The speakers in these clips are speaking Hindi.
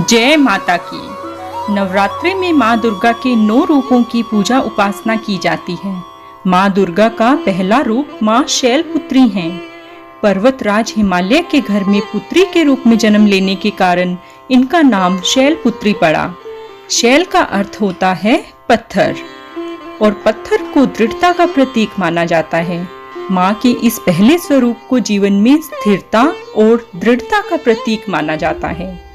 जय माता की। नवरात्रि में माँ दुर्गा के 9 रूपों की पूजा उपासना की जाती है। माँ दुर्गा का पहला रूप माँ शैलपुत्री हैं। पर्वतराज हिमालय के घर में पुत्री के रूप में जन्म लेने के कारण इनका नाम शैलपुत्री पड़ा। शैल का अर्थ होता है पत्थर और पत्थर को दृढ़ता का प्रतीक माना जाता है। माँ के इस पहले स्वरूप को जीवन में स्थिरता और दृढ़ता का प्रतीक माना जाता है।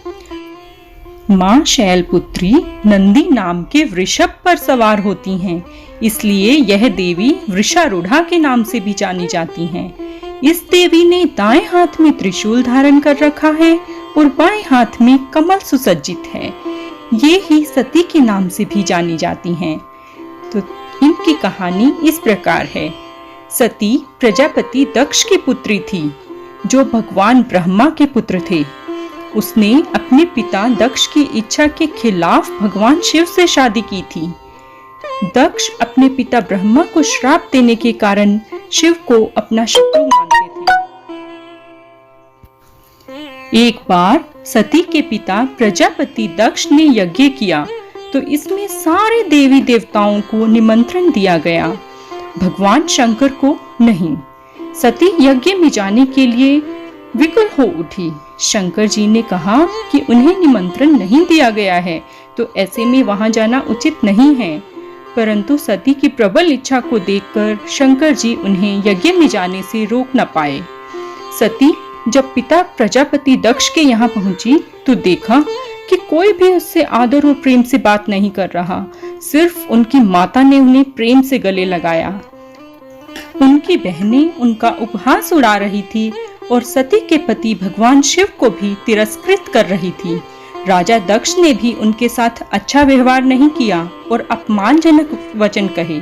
माँ शैलपुत्री नंदी नाम के वृषभ पर सवार होती हैं, इसलिए यह देवी वृषारूढ़ा के नाम से भी जानी जाती हैं। इस देवी ने दाएं हाथ में त्रिशूल धारण कर रखा है और बाएं हाथ में कमल सुसज्जित है। ये ही सती के नाम से भी जानी जाती हैं। तो इनकी कहानी इस प्रकार है। सती प्रजापति दक्ष की पुत्री थी, जो भगवान ब्रह्मा के पुत्र थे। उसने अपने पिता दक्ष की इच्छा के खिलाफ भगवान शिव से शादी की थी। दक्ष अपने पिता ब्रह्मा को श्राप देने के कारण शिव को अपना शत्रु मानते थे। एक बार सती के पिता प्रजापति दक्ष ने यज्ञ किया, तो इसमें सारे देवी देवताओं को निमंत्रण दिया गया, भगवान शंकर को नहीं। सती यज्ञ में जाने के लिए विकल हो उठी। शंकर जी ने कहा कि उन्हें निमंत्रण नहीं दिया गया है, तो ऐसे में वहां जाना उचित नहीं है। परंतु सती की प्रबल इच्छा को देखकर शंकर जी उन्हें यज्ञ में जाने से रोक न पाए। सती जब पिता प्रजापति दक्ष के यहाँ पहुंची, तो देखा कि कोई भी उससे आदर और प्रेम से बात नहीं कर रहा। सिर्फ उनकी माता ने उन्हें प्रेम से गले लगाया। उनकी बहनें उनका उपहास उड़ा रही थी और सती के पति भगवान शिव को भी तिरस्कृत कर रही थी। राजा दक्ष ने भी उनके साथ अच्छा व्यवहार नहीं किया और अपमानजनक वचन कहे।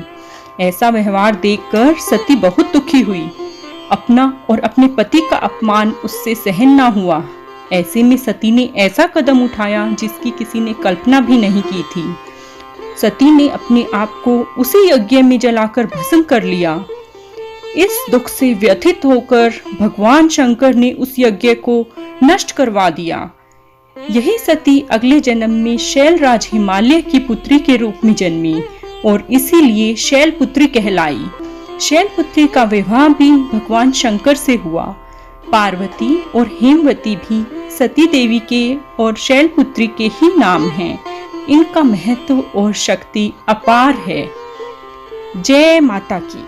ऐसा व्यवहार देखकर सती बहुत दुखी हुई। अपना और अपने पति का अपमान उससे सहन ना हुआ। ऐसे में सती ने ऐसा कदम उठाया जिसकी किसी ने कल्पना भी नहीं की थी। सती ने अपने आप को उसी यज्ञ में जलाकर भस्म कर लिया। इस दुख से व्यथित होकर भगवान शंकर ने उस यज्ञ को नष्ट करवा दिया। यही सती अगले जन्म में शैलराज हिमालय की पुत्री के रूप में जन्मी और इसीलिए शैलपुत्री कहलाई। शैलपुत्री का विवाह भी भगवान शंकर से हुआ। पार्वती और हेमवती भी सती देवी के और शैलपुत्री के ही नाम हैं। इनका महत्व और शक्ति अपार है। जय माता की।